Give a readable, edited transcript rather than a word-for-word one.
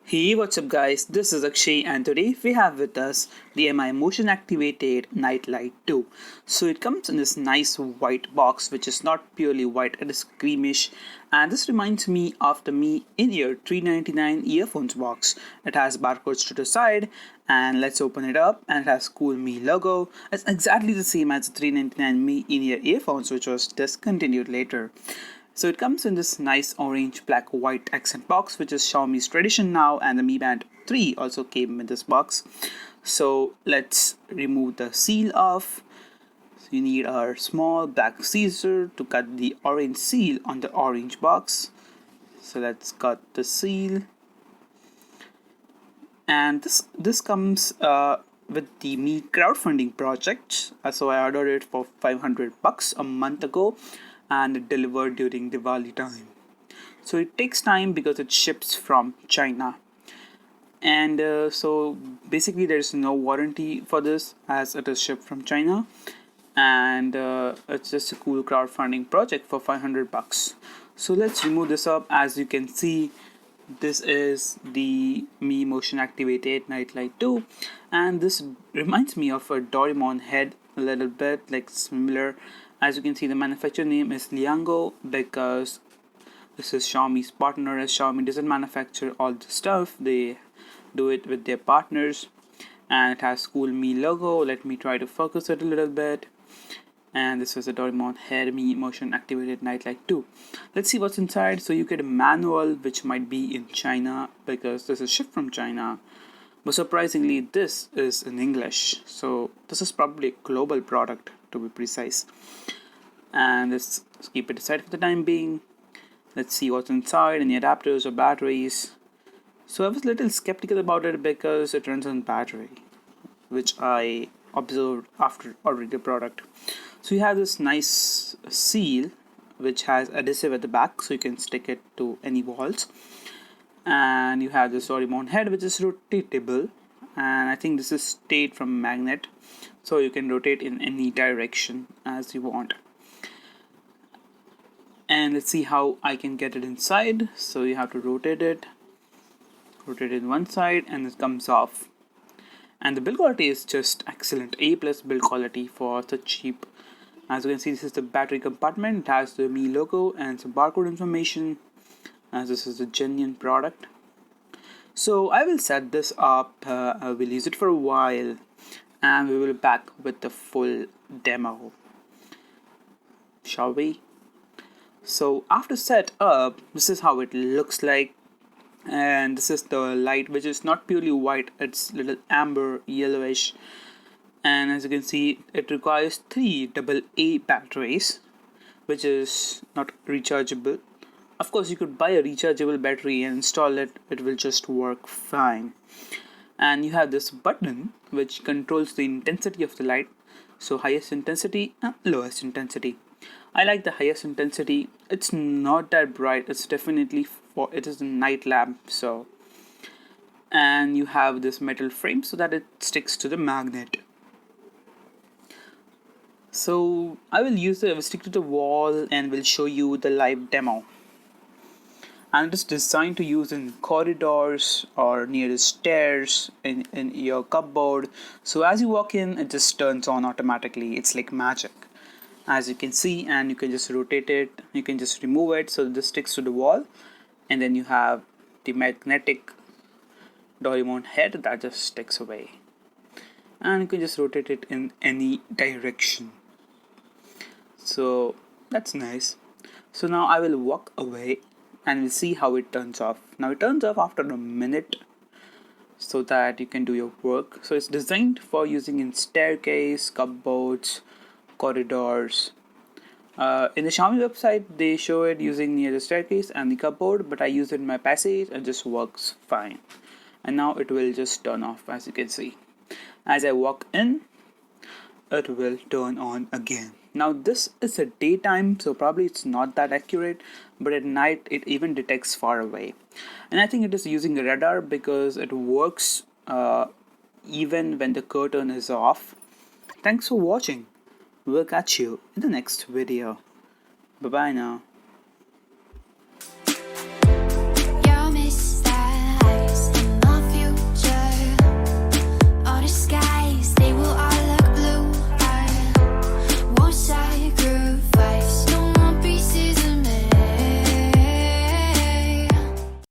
Hey, what's up, guys? This is Akshay, and today we have with us the MI Motion Activated Nightlight 2. So, it comes in this nice white box, which is not purely white, it is creamish, and this reminds me of the Mi In-Ear 399 earphones box. It has barcodes to the side, and let's open it up, and it has cool Mi logo. It's exactly the same as the 399 Mi In-Ear earphones, which was discontinued later. So it comes in this nice orange, black, white accent box, which is Xiaomi's tradition now, and the Mi Band 3 also came in this box. So let's remove the seal off. So you need our small black scissor to cut the orange seal on the orange box. So let's cut the seal. And this comes with the Mi crowdfunding project. So I ordered it for $500 a month ago, and it delivered during Diwali time. So it takes time because it ships from China. And so basically there's no warranty for this as it is shipped from China. And it's just a cool crowdfunding project for $500. So let's remove this up. As you can see, this is the Mi Motion Activated Nightlight 2, and this reminds me of a Doraemon head a little bit, like similar. As you can see, the manufacturer name is Liango because this is Xiaomi's partner, as Xiaomi doesn't manufacture all the stuff, they do it with their partners. And it has cool Mi logo. Let me try to focus it a little bit. And this is the Doraemon Hair Mi Motion Activated Nightlight 2. Let's see what's inside. So you get a manual, which might be in China because this is shipped from China. But surprisingly, this is in English. So this is probably a global product, to be precise. And let's keep it aside for the time being. Let's see what's inside, any adapters or batteries. So I was a little skeptical about it because it runs on battery, which I observed after ordering the product. So you have this nice seal which has adhesive at the back, so you can stick it to any walls. And you have this Doraemon head which is rotatable, and I think this is stayed from magnet, so you can rotate in any direction as you want. And let's see how I can get it inside. So you have to rotate it one side, and it comes off. And the build quality is just excellent, A+ build quality for such cheap. As you can see, this is the battery compartment. It has the Mi logo and some barcode information, as this is a genuine product. So I will set this up, I will use it for a while, and we will be back with the full demo. Shall we? So after set up, this is how it looks like. And this is the light, which is not purely white, it's little amber yellowish. And as you can see, it requires 3 AA batteries, which is not rechargeable. Of course, you could buy a rechargeable battery and install it, it will just work fine. And you have this button which controls the intensity of the light, so highest intensity and lowest intensity. I like the highest intensity. It's not that bright, it's definitely it is a night lamp. So, and you have this metal frame so that it sticks to the magnet. So I will stick to the wall and will show you the live demo. And it's designed to use in corridors or near the stairs, in your cupboard. So as you walk in, it just turns on automatically. It's like magic, as you can see. And you can just rotate it, you can just remove it, so this sticks to the wall. And then you have the magnetic Doraemon head that just sticks away, and you can just rotate it in any direction. So that's nice. So now I will walk away and we'll see how it turns off. Now it turns off after a minute so that you can do your work. So it's designed for using in staircase, cupboards, corridors. In the Xiaomi website, they show it using near the staircase and the cupboard, but I use it in my passage and it just works fine. And now it will just turn off, as you can see. As I walk in, it will turn on again. Now this is a daytime, so probably it's not that accurate, but at night it even detects far away. And I think it is using a radar because it works even when the curtain is off. Thanks for watching. We'll catch you in the next video. Bye bye now.